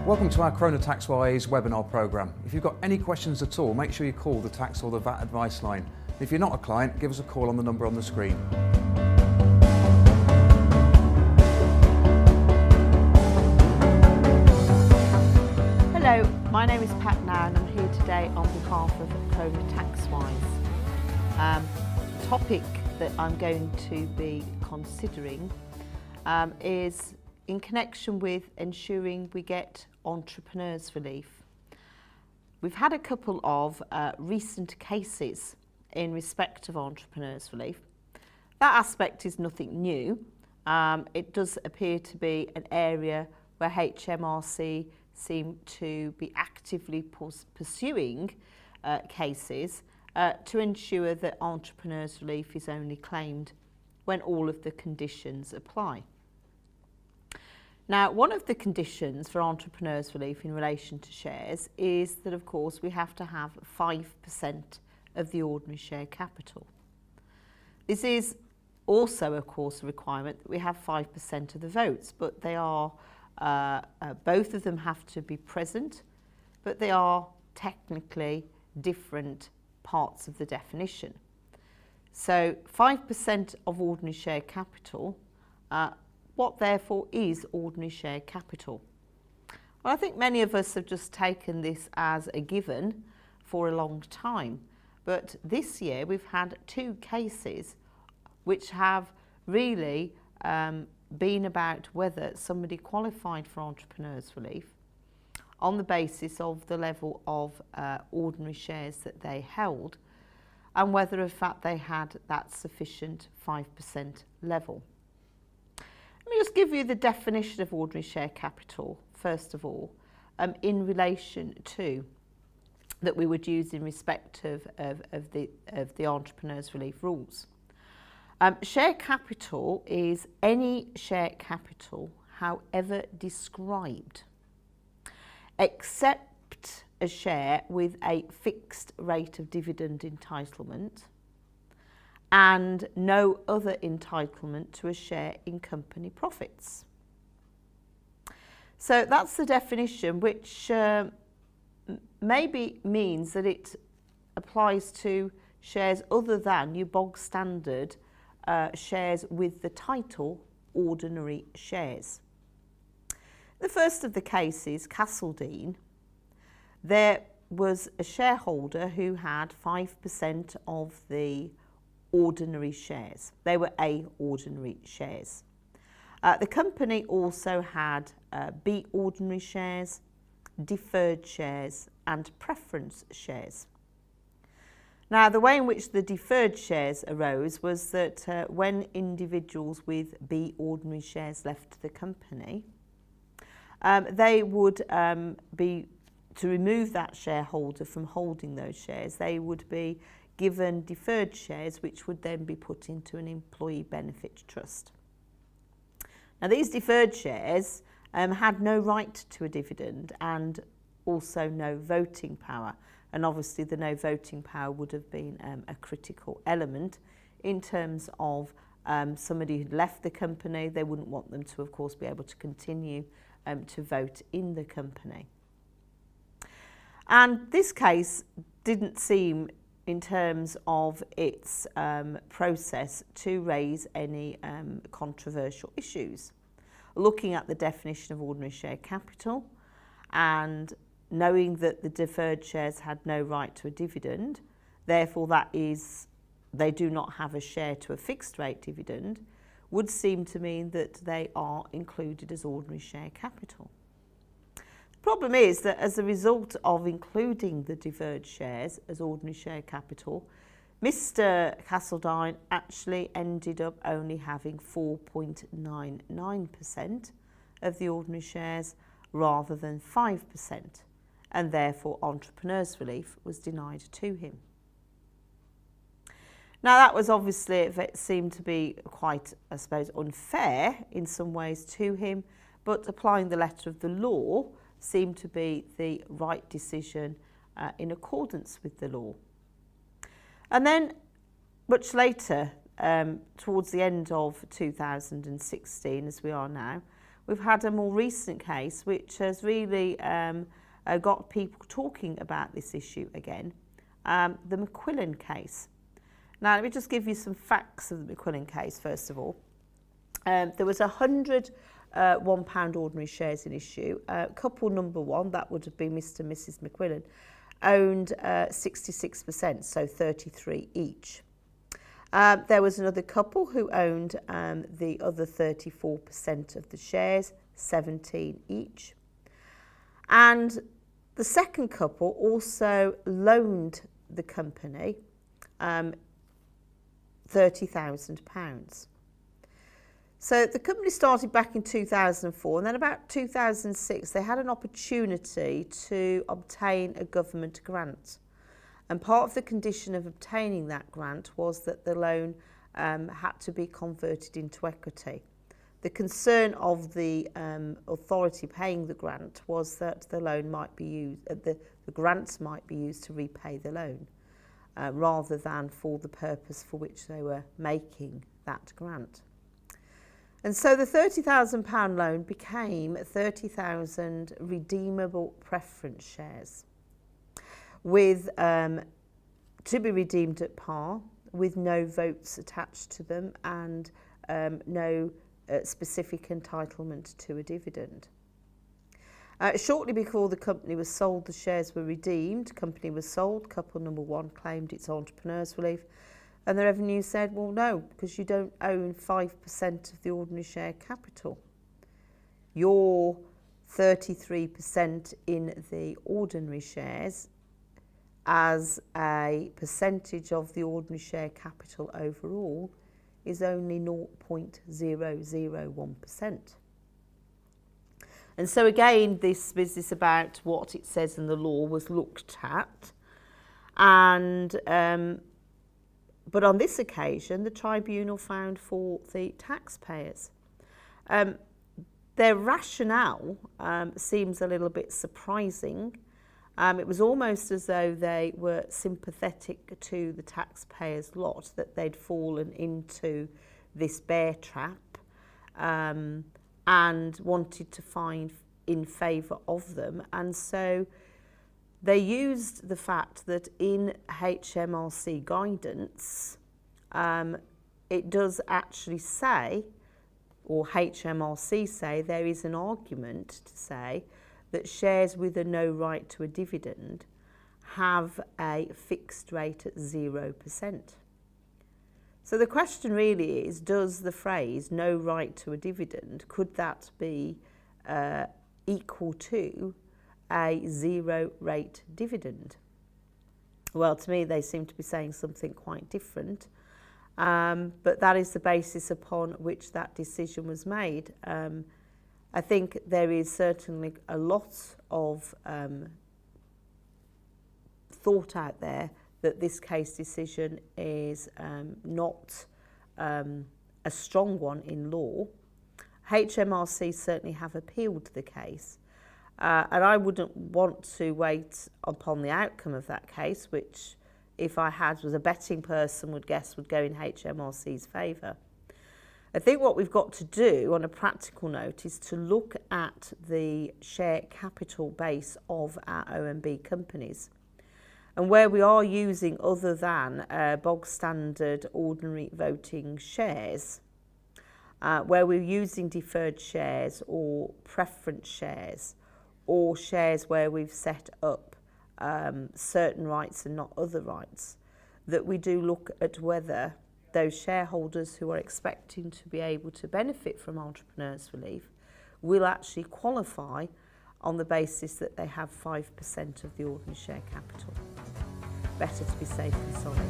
Welcome to our Croner Taxwise webinar programme. If you've got any questions at all, make sure you call the tax or the VAT advice line. If you're not a client, give us a call on the number on the screen. Hello, my name is Pat Now and I'm here today on behalf of Croner Taxwise. The topic that I'm going to be considering is in connection with ensuring we get entrepreneurs relief. We've had a couple of recent cases in respect of entrepreneurs relief. That aspect is nothing new. It does appear to be an area where HMRC seem to be actively pursuing cases to ensure that entrepreneurs relief is only claimed when all of the conditions apply. Now, one of the conditions for entrepreneurs relief in relation to shares is that, of course, we have to have 5% of the ordinary share capital. This is also, of course, a requirement that we have 5% of the votes, but they are both of them have to be present, but they are technically different parts of the definition. So 5% of ordinary share capital, what therefore is ordinary share capital? Well, I think many of us have just taken this as a given for a long time, but this year we've had two cases which have really been about whether somebody qualified for entrepreneurs relief on the basis of the level of ordinary shares that they held and whether in fact they had that sufficient 5% level. Let me just give you the definition of ordinary share capital first of all in relation to that we would use in respect of the entrepreneurs relief rules. Share capital is any share capital, however described, except a share with a fixed rate of dividend entitlement and no other entitlement to a share in company profits. So that's the definition, which maybe means that it applies to shares other than your bog standard shares with the title ordinary shares. The first of the cases, Castledine, there was a shareholder who had 5% of the ordinary shares. They were A ordinary shares. The company also had B ordinary shares, deferred shares and preference shares. Now, the way in which the deferred shares arose was that when individuals with B ordinary shares left the company, they would be, to remove that shareholder from holding those shares, they would be given deferred shares which would then be put into an employee benefit trust. Now, these deferred shares had no right to a dividend and also no voting power. And obviously the no voting power would have been a critical element in terms of somebody who'd left the company. They wouldn't want them to, of course, be able to continue to vote in the company. And this case didn't seem, in terms of its process, to raise any controversial issues. Looking at the definition of ordinary share capital and knowing that the deferred shares had no right to a dividend, therefore that is, they do not have a share to a fixed rate dividend, would seem to mean that they are included as ordinary share capital. The problem is that as a result of including the deferred shares as ordinary share capital, Mr. Castledine actually ended up only having 4.99% of the ordinary shares rather than 5%. And therefore entrepreneurs relief was denied to him. Now, that was obviously, it seemed to be quite, I suppose, unfair in some ways to him, but applying the letter of the law seemed to be the right decision in accordance with the law. And then much later, towards the end of 2016, as we are now, we've had a more recent case which has really got people talking about this issue again, the McQuillan case. Now, let me just give you some facts of the McQuillan case, first of all. There was 100 £1 ordinary shares in issue. Couple number one, that would have been Mr and Mrs McQuillan, owned 66%, so 33 each. There was another couple who owned the other 34% of the shares, 17 each. And the second couple also loaned the company £30,000. So the company started back in 2004, and then about 2006 they had an opportunity to obtain a government grant. And part of the condition of obtaining that grant was that the loan had to be converted into equity. The concern of the authority paying the grant was that the loan might be used, the grants might be used to repay the loan, rather than for the purpose for which they were making that grant. And so the £30,000 loan became 30,000 redeemable preference shares, with to be redeemed at par, with no votes attached to them, and no specific entitlement to a dividend. Shortly before the company was sold, the shares were redeemed. Company was sold. Couple number one claimed its entrepreneurs relief, and the revenue said, well, no, because you don't own 5% of the ordinary share capital. Your 33% in the ordinary shares as a percentage of the ordinary share capital overall is only 0.001%. And so again, this business about what it says in the law was looked at, and but on this occasion, the tribunal found for the taxpayers. Their rationale seems a little bit surprising. It was almost as though they were sympathetic to the taxpayers' lot, that they'd fallen into this bear trap, and wanted to find in favour of them. And so they used the fact that in HMRC guidance, it does actually say, or HMRC say, there is an argument to say that shares with a no right to a dividend have a fixed rate at 0%. So the question really is, does the phrase no right to a dividend, could that be equal to a zero rate dividend? Well, to me, they seem to be saying something quite different. But that is the basis upon which that decision was made. I think there is certainly a lot of thought out there that this case decision is not a strong one in law. HMRC certainly have appealed the case, and I wouldn't want to wait upon the outcome of that case, which, if I was a betting person, would guess would go in HMRC's favour. I think what we've got to do on a practical note is to look at the share capital base of our OMB companies, and where we are using other than bog standard ordinary voting shares, where we're using deferred shares or preference shares, or shares where we've set up certain rights and not other rights, that we do look at whether those shareholders who are expecting to be able to benefit from entrepreneurs relief will actually qualify on the basis that they have 5% of the ordinary share capital. Better to be safe than sorry.